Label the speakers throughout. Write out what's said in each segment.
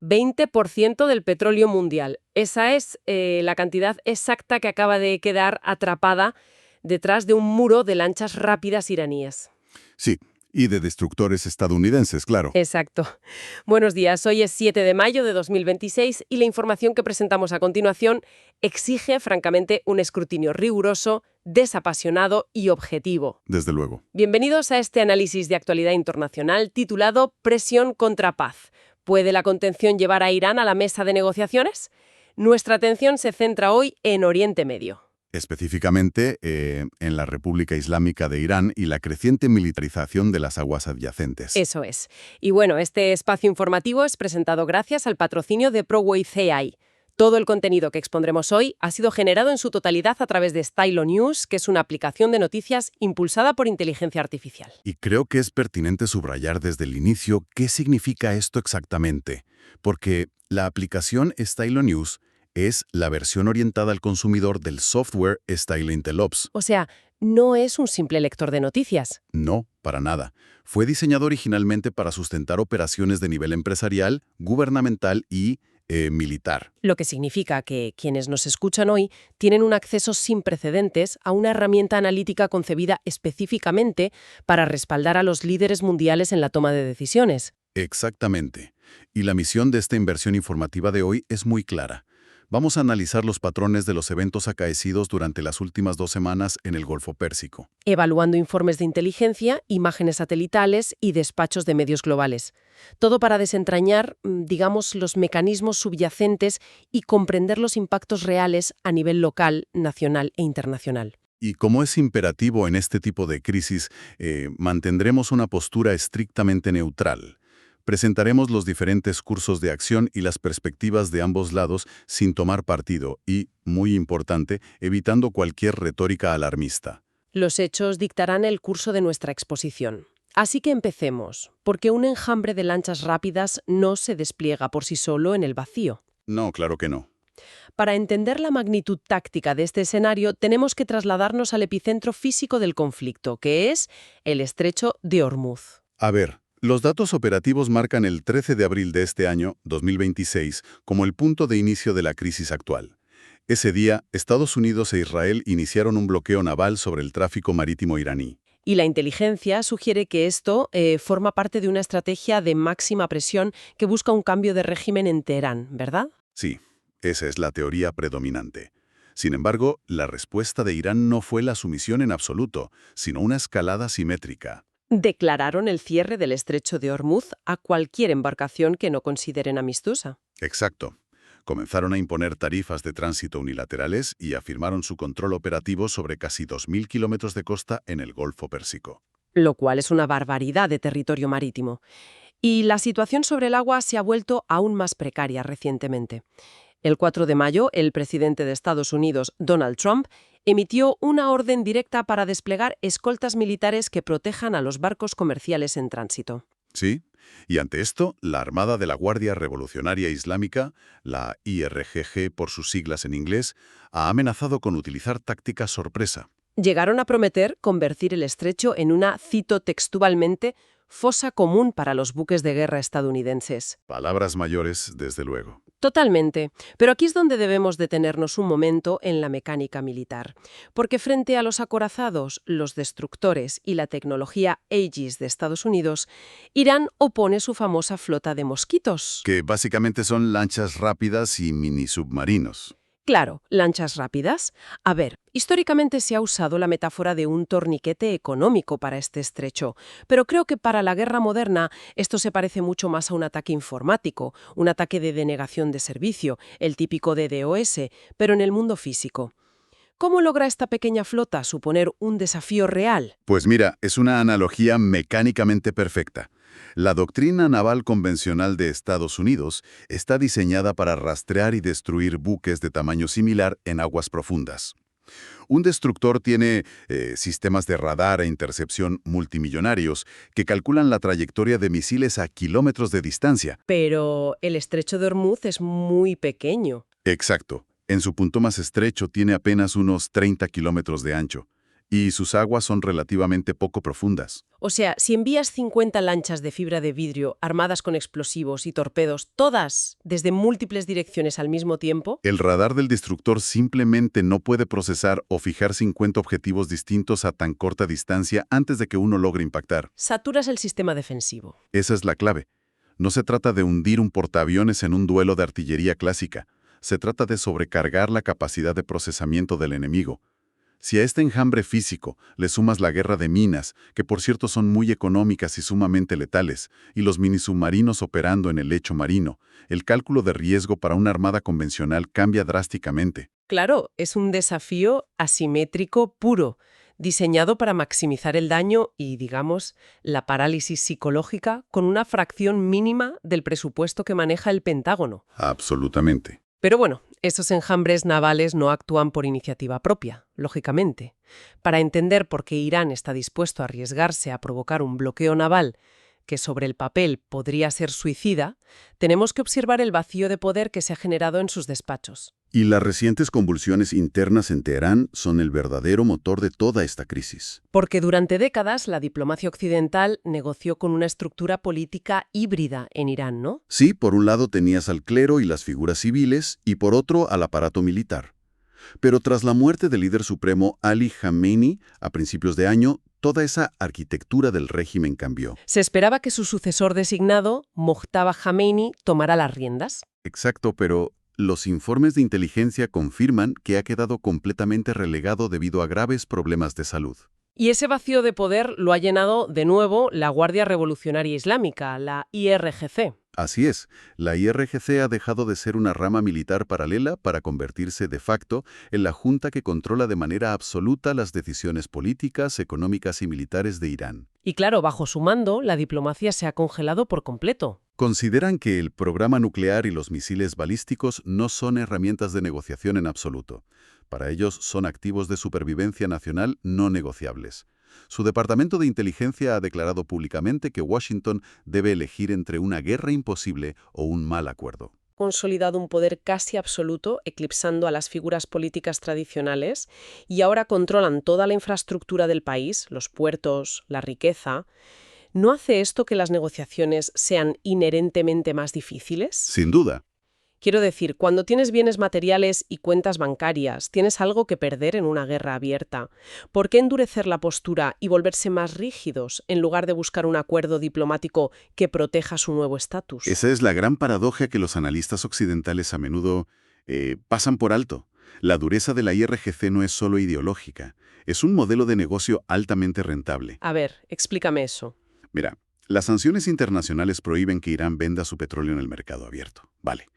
Speaker 1: 20% del petróleo mundial. Esa es la cantidad exacta que acaba de quedar atrapada detrás de un muro de lanchas rápidas iraníes.
Speaker 2: Sí, y de destructores estadounidenses, claro.
Speaker 1: Exacto. Buenos días, hoy es 7 de mayo de 2026 y la información que presentamos a continuación exige, francamente, un escrutinio riguroso, desapasionado y objetivo.
Speaker 2: Desde luego.
Speaker 1: Bienvenidos a este análisis de actualidad internacional titulado Presión contra paz. ¿Puede la contención llevar a Irán a la mesa de negociaciones? Nuestra atención se centra hoy en Oriente Medio.
Speaker 2: Específicamente en la República Islámica de Irán y la creciente militarización de las aguas adyacentes.
Speaker 1: Eso es. Y bueno, este espacio informativo es presentado gracias al patrocinio de ProWave AI. Todo el contenido que expondremos hoy ha sido generado en su totalidad a través de Stylo News, que es una aplicación de noticias impulsada por inteligencia artificial.
Speaker 2: Y creo que es pertinente subrayar desde el inicio qué significa esto exactamente, porque la aplicación Stylo News es la versión orientada al consumidor del software StyleIntelOps.
Speaker 1: O sea, no es un simple lector de noticias.
Speaker 2: No, para nada. Fue diseñado originalmente para sustentar operaciones de nivel empresarial, gubernamental y militar.
Speaker 1: Lo que significa que quienes nos escuchan hoy tienen un acceso sin precedentes a una herramienta analítica concebida específicamente para respaldar a los líderes mundiales en la toma de decisiones.
Speaker 2: Exactamente. Y la misión de esta inversión informativa de hoy es muy clara. Vamos a analizar los patrones de los eventos acaecidos durante las últimas 2 semanas en el Golfo Pérsico.
Speaker 1: Evaluando informes de inteligencia, imágenes satelitales y despachos de medios globales. Todo para desentrañar, digamos, los mecanismos subyacentes y comprender los impactos reales a nivel local, nacional e internacional.
Speaker 2: Y como es imperativo en este tipo de crisis, mantendremos una postura estrictamente neutral. Presentaremos los diferentes cursos de acción y las perspectivas de ambos lados sin tomar partido y, muy importante, evitando cualquier retórica alarmista.
Speaker 1: Los hechos dictarán el curso de nuestra exposición. Así que empecemos, porque un enjambre de lanchas rápidas no se despliega por sí solo en el vacío.
Speaker 2: No, claro que no.
Speaker 1: Para entender la magnitud táctica de este escenario, tenemos que trasladarnos al epicentro físico del conflicto, que es el estrecho de Hormuz.
Speaker 2: A ver, los datos operativos marcan el 13 de abril de este año, 2026, como el punto de inicio de la crisis actual. Ese día, Estados Unidos e Israel iniciaron un bloqueo naval sobre el tráfico marítimo iraní.
Speaker 1: Y la inteligencia sugiere que esto forma parte de una estrategia de máxima presión que busca un cambio de régimen en Teherán, ¿verdad?
Speaker 2: Sí, esa es la teoría predominante. Sin embargo, la respuesta de Irán no fue la sumisión en absoluto, sino una escalada simétrica.
Speaker 1: Declararon el cierre del estrecho de Hormuz a cualquier embarcación que no consideren amistosa.
Speaker 2: Exacto. Comenzaron a imponer tarifas de tránsito unilaterales y afirmaron su control operativo sobre casi 2.000 kilómetros de costa en el Golfo Pérsico.
Speaker 1: Lo cual es una barbaridad de territorio marítimo. Y la situación sobre el agua se ha vuelto aún más precaria recientemente. El 4 de mayo, el presidente de Estados Unidos, Donald Trump, emitió una orden directa para desplegar escoltas militares que protejan a los barcos comerciales en tránsito.
Speaker 2: ¿Sí? Y ante esto, la Armada de la Guardia Revolucionaria Islámica, la IRGG por sus siglas en inglés, ha amenazado con utilizar tácticas sorpresa.
Speaker 1: Llegaron a prometer convertir el estrecho en una, cito textualmente, fosa común para los buques de guerra estadounidenses.
Speaker 2: Palabras mayores, desde luego.
Speaker 1: Totalmente. Pero aquí es donde debemos detenernos un momento en la mecánica militar. Porque frente a los acorazados, los destructores y la tecnología Aegis de Estados Unidos, Irán opone su famosa flota de mosquitos.
Speaker 2: Que básicamente son lanchas rápidas y mini submarinos.
Speaker 1: Claro, lanchas rápidas. A ver, históricamente se ha usado la metáfora de un torniquete económico para este estrecho, pero creo que para la guerra moderna esto se parece mucho más a un ataque informático, un ataque de denegación de servicio, el típico DDoS, pero en el mundo físico. ¿Cómo logra esta pequeña flota suponer un desafío real?
Speaker 2: Pues mira, es una analogía mecánicamente perfecta. La doctrina naval convencional de Estados Unidos está diseñada para rastrear y destruir buques de tamaño similar en aguas profundas. Un destructor tiene sistemas de radar e intercepción multimillonarios que calculan la trayectoria de misiles a kilómetros de distancia.
Speaker 1: Pero el estrecho de Hormuz es muy pequeño.
Speaker 2: Exacto. En su punto más estrecho tiene apenas unos 30 kilómetros de ancho. y sus aguas son relativamente poco profundas.
Speaker 1: O sea, si envías 50 lanchas de fibra de vidrio armadas con explosivos y torpedos, todas desde múltiples direcciones al mismo tiempo,
Speaker 2: El radar del destructor simplemente no puede procesar o fijar 50 objetivos distintos a tan corta distancia antes de que uno logre impactar.
Speaker 1: saturas el sistema defensivo.
Speaker 2: Esa es la clave. No se trata de hundir un portaaviones en un duelo de artillería clásica. Se trata de sobrecargar la capacidad de procesamiento del enemigo. Si a este enjambre físico le sumas la guerra de minas, que por cierto son muy económicas y sumamente letales, y los minisubmarinos operando en el lecho marino, el cálculo de riesgo para una armada convencional cambia drásticamente.
Speaker 1: Claro, es un desafío asimétrico puro, diseñado para maximizar el daño y, digamos, la parálisis psicológica con una fracción mínima del presupuesto que maneja el Pentágono.
Speaker 2: Absolutamente.
Speaker 1: Pero bueno, esos enjambres navales no actúan por iniciativa propia, lógicamente. Para entender por qué Irán está dispuesto a arriesgarse a provocar un bloqueo naval que sobre el papel podría ser suicida, tenemos que observar el vacío de poder que se ha generado en sus despachos.
Speaker 2: Y las recientes convulsiones internas en Teherán son el verdadero motor de toda esta crisis.
Speaker 1: Porque durante décadas la diplomacia occidental negoció con una estructura política híbrida en Irán, ¿no?
Speaker 2: Sí, por un lado tenías al clero y las figuras civiles, y por otro al aparato militar. Pero tras la muerte del líder supremo Ali Khamenei a principios de año, toda esa arquitectura del régimen cambió.
Speaker 1: Se esperaba que su sucesor designado, Mojtaba Khamenei, tomara las riendas.
Speaker 2: Exacto, pero los informes de inteligencia confirman que ha quedado completamente relegado debido a graves problemas de salud.
Speaker 1: Y ese vacío de poder lo ha llenado de nuevo la Guardia Revolucionaria Islámica, la IRGC.
Speaker 2: Así es, la IRGC ha dejado de ser una rama militar paralela para convertirse de facto en la junta que controla de manera absoluta las decisiones políticas, económicas y militares de Irán.
Speaker 1: Y claro, bajo su mando, la diplomacia se ha congelado por completo.
Speaker 2: Consideran que el programa nuclear y los misiles balísticos no son herramientas de negociación en absoluto. Para ellos son activos de supervivencia nacional no negociables. Su departamento de inteligencia ha declarado públicamente que Washington debe elegir entre una guerra imposible o un mal acuerdo.
Speaker 1: Consolidado un poder casi absoluto, eclipsando a las figuras políticas tradicionales, y ahora controlan toda la infraestructura del país, los puertos, la riqueza. ¿No hace esto que las negociaciones sean inherentemente más difíciles?
Speaker 2: Sin duda.
Speaker 1: Quiero decir, cuando tienes bienes materiales y cuentas bancarias, tienes algo que perder en una guerra abierta. ¿Por qué endurecer la postura y volverse más rígidos en lugar de buscar un acuerdo diplomático que proteja su nuevo estatus?
Speaker 2: Esa es la gran paradoja que los analistas occidentales a menudo pasan por alto. La dureza de la IRGC no es solo ideológica, es un modelo de negocio altamente rentable.
Speaker 1: A ver, explícame eso.
Speaker 2: Mira, las sanciones internacionales prohíben que Irán venda su petróleo en el mercado abierto. Vale.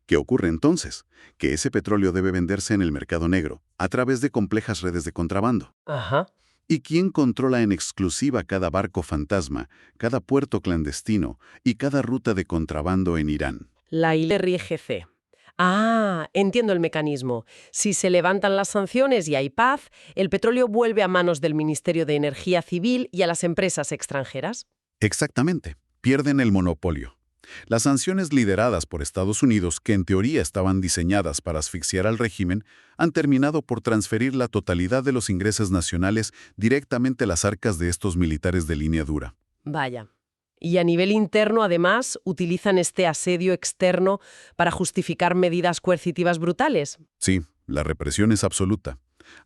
Speaker 2: ¿Qué ocurre entonces? Que ese petróleo debe venderse en el mercado negro, a través de complejas redes de contrabando.
Speaker 1: Ajá.
Speaker 2: ¿Y quién controla en exclusiva cada barco fantasma, cada puerto clandestino y cada ruta de contrabando en Irán?
Speaker 1: La IRGC. Ah, entiendo el mecanismo. Si se levantan las sanciones y hay paz, el petróleo vuelve a manos del Ministerio de Energía Civil y a las empresas extranjeras.
Speaker 2: Exactamente. Pierden el monopolio. Las sanciones lideradas por Estados Unidos, que en teoría estaban diseñadas para asfixiar al régimen, han terminado por transferir la totalidad de los ingresos nacionales directamente a las arcas de estos militares de línea dura.
Speaker 1: Vaya. Y a nivel interno, además, utilizan este asedio externo para justificar medidas coercitivas brutales.
Speaker 2: Sí, la represión es absoluta.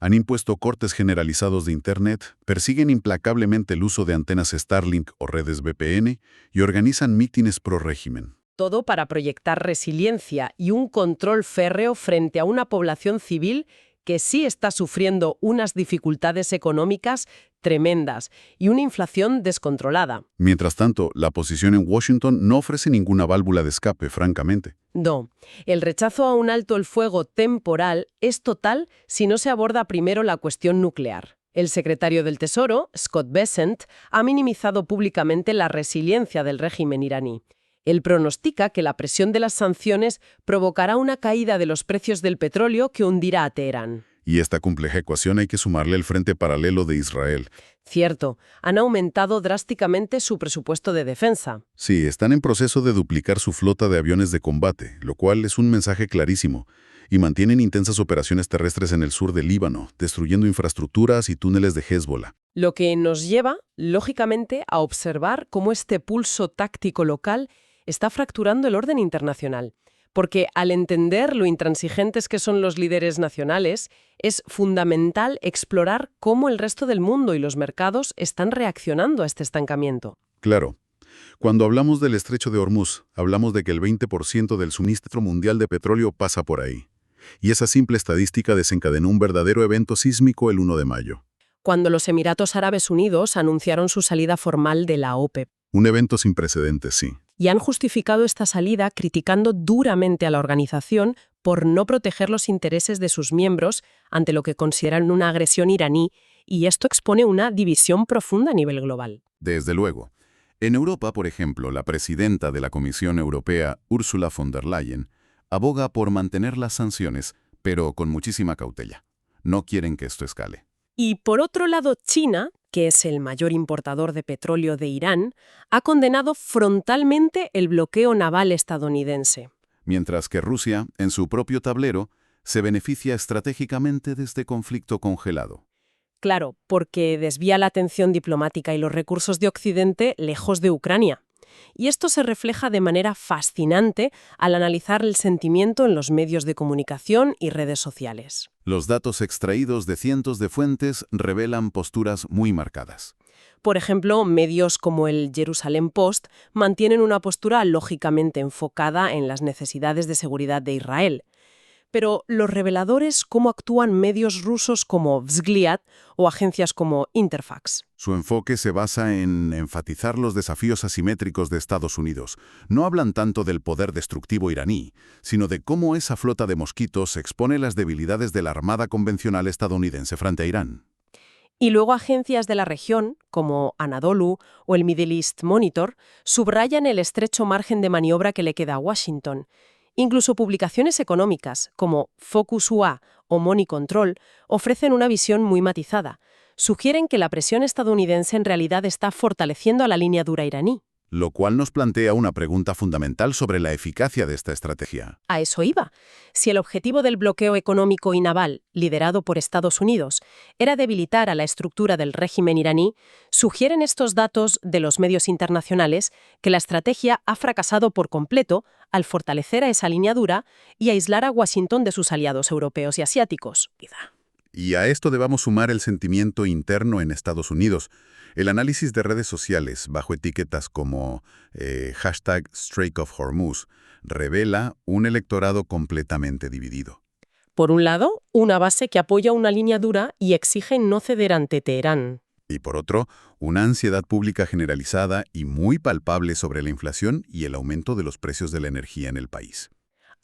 Speaker 2: Han impuesto cortes generalizados de Internet, persiguen implacablemente el uso de antenas Starlink o redes VPN y organizan mítines pro-régimen.
Speaker 1: Todo para proyectar resiliencia y un control férreo frente a una población civil que sí está sufriendo unas dificultades económicas tremendas y una inflación descontrolada.
Speaker 2: Mientras tanto, la posición en Washington no ofrece ninguna válvula de escape, francamente.
Speaker 1: No, el rechazo a un alto el fuego temporal es total si no se aborda primero la cuestión nuclear. El secretario del Tesoro, Scott Bessent, ha minimizado públicamente la resiliencia del régimen iraní. Él pronostica que la presión de las sanciones provocará una caída de los precios del petróleo que hundirá a Teherán.
Speaker 2: Y esta compleja ecuación hay que sumarle el frente paralelo de Israel.
Speaker 1: Cierto, han aumentado drásticamente su presupuesto de defensa.
Speaker 2: Sí, están en proceso de duplicar su flota de aviones de combate, lo cual es un mensaje clarísimo. Y mantienen intensas operaciones terrestres en el sur del Líbano, destruyendo infraestructuras y túneles de Hezbollah.
Speaker 1: Lo que nos lleva, lógicamente, a observar cómo este pulso táctico local está fracturando el orden internacional. Porque al entender lo intransigentes que son los líderes nacionales, es fundamental explorar cómo el resto del mundo y los mercados están reaccionando a este estancamiento.
Speaker 2: Claro. Cuando hablamos del estrecho de Hormuz, hablamos de que el 20% del suministro mundial de petróleo pasa por ahí. Y esa simple estadística desencadenó un verdadero evento sísmico el 1 de mayo.
Speaker 1: Cuando los Emiratos Árabes Unidos anunciaron su salida formal de la OPEP.
Speaker 2: Un evento sin precedentes, sí.
Speaker 1: Y han justificado esta salida criticando duramente a la organización por no proteger los intereses de sus miembros ante lo que consideran una agresión iraní, y esto expone una división profunda a nivel global.
Speaker 2: Desde luego. En Europa, por ejemplo, la presidenta de la Comisión Europea, Ursula von der Leyen, aboga por mantener las sanciones, pero con muchísima cautela. No quieren que esto escale.
Speaker 1: Y por otro lado, China, que es el mayor importador de petróleo de Irán, ha condenado frontalmente el bloqueo naval estadounidense.
Speaker 2: Mientras que Rusia, en su propio tablero, se beneficia estratégicamente de este conflicto congelado.
Speaker 1: Claro, porque desvía la atención diplomática y los recursos de Occidente lejos de Ucrania. Y esto se refleja de manera fascinante al analizar el sentimiento en los medios de comunicación y redes sociales.
Speaker 2: Los datos extraídos de cientos de fuentes revelan posturas muy marcadas.
Speaker 1: Por ejemplo, medios como el Jerusalem Post mantienen una postura lógicamente enfocada en las necesidades de seguridad de Israel. Pero lo revelador es cómo actúan medios rusos como Vzgliad o agencias como Interfax.
Speaker 2: Su enfoque se basa en enfatizar los desafíos asimétricos de Estados Unidos. No hablan tanto del poder destructivo iraní, sino de cómo esa flota de mosquitos expone las debilidades de la armada convencional estadounidense frente a Irán.
Speaker 1: Y luego agencias de la región, como Anadolu o el Middle East Monitor, subrayan el estrecho margen de maniobra que le queda a Washington. Incluso publicaciones económicas, como Focus UA o Money Control, ofrecen una visión muy matizada. Sugieren que la presión estadounidense en realidad está fortaleciendo a la línea dura iraní.
Speaker 2: Lo cual nos plantea una pregunta fundamental sobre la eficacia de esta estrategia.
Speaker 1: A eso iba. Si el objetivo del bloqueo económico y naval, liderado por Estados Unidos, era debilitar a la estructura del régimen iraní, sugieren estos datos de los medios internacionales que la estrategia ha fracasado por completo al fortalecer a esa línea dura y aislar a Washington de sus aliados europeos y asiáticos.
Speaker 2: Y a esto debamos sumar el sentimiento interno en Estados Unidos. El análisis de redes sociales, bajo etiquetas como #Strait of Hormuz, revela un electorado completamente dividido.
Speaker 1: Por un lado, una base que apoya una línea dura y exige no ceder ante Teherán.
Speaker 2: Y por otro, una ansiedad pública generalizada y muy palpable sobre la inflación y el aumento de los precios de la energía en el país.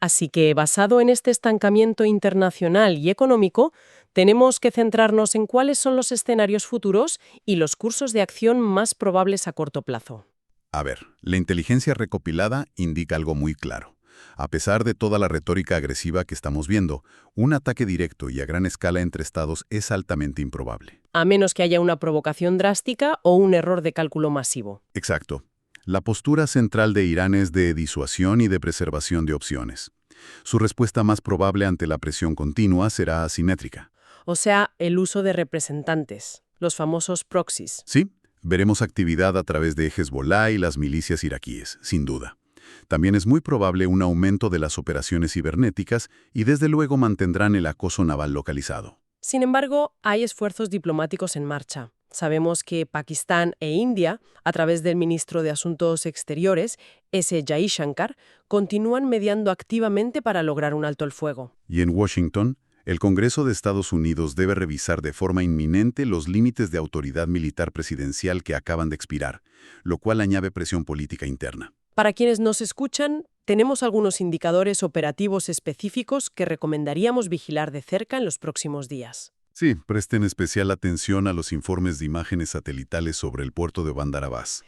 Speaker 1: Así que, basado en este estancamiento internacional y económico, tenemos que centrarnos en cuáles son los escenarios futuros y los cursos de acción más probables a corto plazo.
Speaker 2: A ver, la inteligencia recopilada indica algo muy claro. A pesar de toda la retórica agresiva que estamos viendo, un ataque directo y a gran escala entre estados es altamente improbable.
Speaker 1: A menos que haya una provocación drástica o un error de cálculo masivo.
Speaker 2: Exacto. La postura central de Irán es de disuasión y de preservación de opciones. Su respuesta más probable ante la presión continua será asimétrica.
Speaker 1: O sea, el uso de representantes, los famosos proxies.
Speaker 2: Sí, veremos actividad a través de Hezbollah y las milicias iraquíes, sin duda. También es muy probable un aumento de las operaciones cibernéticas y desde luego mantendrán el acoso naval localizado.
Speaker 1: Sin embargo, hay esfuerzos diplomáticos en marcha. Sabemos que Pakistán e India, a través del ministro de Asuntos Exteriores, S. Jaishankar, continúan mediando activamente para lograr un alto el fuego.
Speaker 2: Y en Washington, el Congreso de Estados Unidos debe revisar de forma inminente los límites de autoridad militar presidencial que acaban de expirar, lo cual añade presión política interna.
Speaker 1: Para quienes nos escuchan, tenemos algunos indicadores operativos específicos que recomendaríamos vigilar de cerca en los próximos días.
Speaker 2: Sí, presten especial atención a los informes de imágenes satelitales sobre el puerto de Bandar Abbas.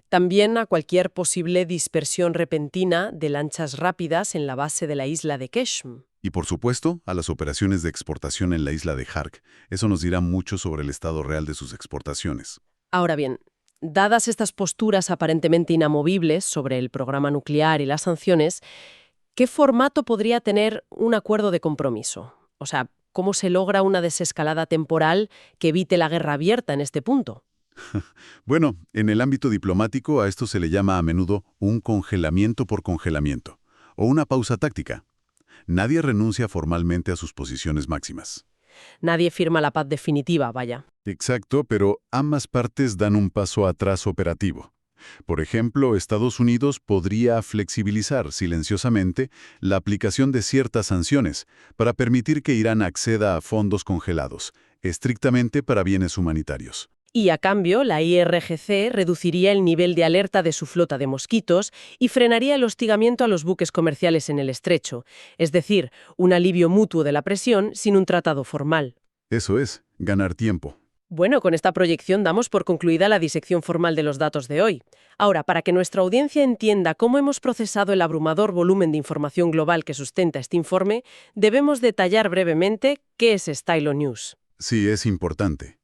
Speaker 1: También a cualquier posible dispersión repentina de lanchas rápidas en la base de la isla de Keshm.
Speaker 2: Y por supuesto, a las operaciones de exportación en la isla de Hark. Eso nos dirá mucho sobre el estado real de sus exportaciones.
Speaker 1: Ahora bien, dadas estas posturas aparentemente inamovibles sobre el programa nuclear y las sanciones, ¿Qué formato podría tener un acuerdo de compromiso? O sea, ¿cómo se logra una desescalada temporal que evite la guerra abierta en este punto?
Speaker 2: Bueno, en el ámbito diplomático a esto se le llama a menudo un congelamiento por congelamiento, o una pausa táctica. Nadie renuncia formalmente a sus posiciones máximas.
Speaker 1: Nadie firma la paz definitiva, vaya.
Speaker 2: Exacto, pero ambas partes dan un paso atrás operativo. Por ejemplo, Estados Unidos podría flexibilizar silenciosamente la aplicación de ciertas sanciones para permitir que Irán acceda a fondos congelados, estrictamente para bienes humanitarios.
Speaker 1: Y a cambio, la IRGC reduciría el nivel de alerta de su flota de mosquitos y frenaría el hostigamiento a los buques comerciales en el estrecho, es decir, un alivio mutuo de la presión sin un tratado formal.
Speaker 2: Eso es, ganar tiempo.
Speaker 1: Bueno, con esta proyección damos por concluida la disección formal de los datos de hoy. Ahora, para que nuestra audiencia entienda cómo hemos procesado el abrumador volumen de información global que sustenta este informe, debemos detallar brevemente qué es Stylo News.
Speaker 2: Sí, es importante.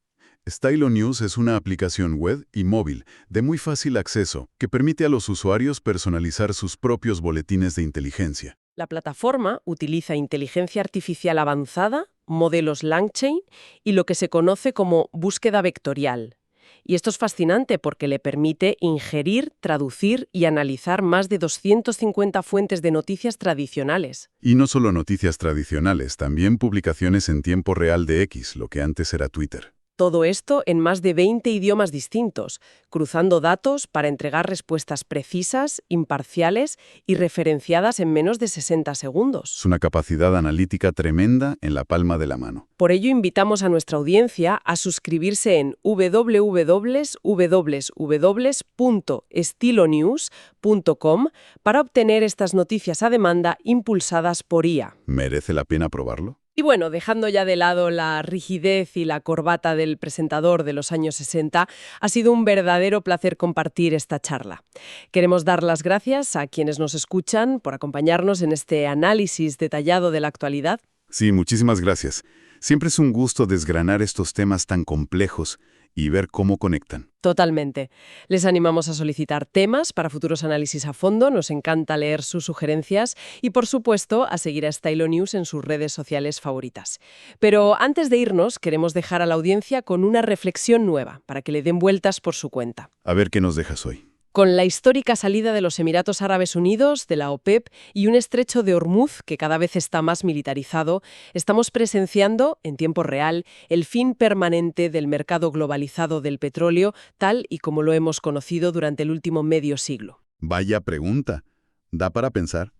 Speaker 2: Stylo News es una aplicación web y móvil de muy fácil acceso que permite a los usuarios personalizar sus propios boletines de inteligencia.
Speaker 1: La plataforma utiliza inteligencia artificial avanzada, modelos LangChain y lo que se conoce como búsqueda vectorial. Y esto es fascinante porque le permite ingerir, traducir y analizar más de 250 fuentes de noticias tradicionales.
Speaker 2: Y no solo noticias tradicionales, también publicaciones en tiempo real de X, lo que antes era Twitter.
Speaker 1: Todo esto en más de 20 idiomas distintos, cruzando datos para entregar respuestas precisas, imparciales y referenciadas en menos de 60 segundos.
Speaker 2: Es una capacidad analítica tremenda en la palma de la mano.
Speaker 1: Por ello invitamos a nuestra audiencia a suscribirse en www.estilonews.com para obtener estas noticias a demanda impulsadas por IA.
Speaker 2: ¿Merece la pena probarlo?
Speaker 1: Y bueno, dejando ya de lado la rigidez y la corbata del presentador de los años 60, ha sido un verdadero placer compartir esta charla. Queremos dar las gracias a quienes nos escuchan por acompañarnos en este análisis detallado de la actualidad.
Speaker 2: Sí, muchísimas gracias. Siempre es un gusto desgranar estos temas tan complejos y ver cómo conectan.
Speaker 1: Totalmente. Les animamos a solicitar temas para futuros análisis a fondo. Nos encanta leer sus sugerencias y, por supuesto, a seguir a Stylo News en sus redes sociales favoritas. Pero antes de irnos, queremos dejar a la audiencia con una reflexión nueva para que le den vueltas por su cuenta.
Speaker 2: A ver qué nos dejas hoy.
Speaker 1: Con la histórica salida de los Emiratos Árabes Unidos, de la OPEP y un estrecho de Hormuz que cada vez está más militarizado, estamos presenciando, en tiempo real, el fin permanente del mercado globalizado del petróleo, tal y como lo hemos conocido durante el último medio siglo.
Speaker 2: Vaya pregunta. ¿Da para pensar?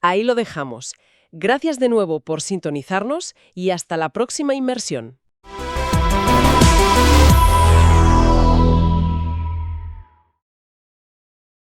Speaker 1: Ahí lo dejamos. Gracias de nuevo por sintonizarnos y hasta la próxima inmersión.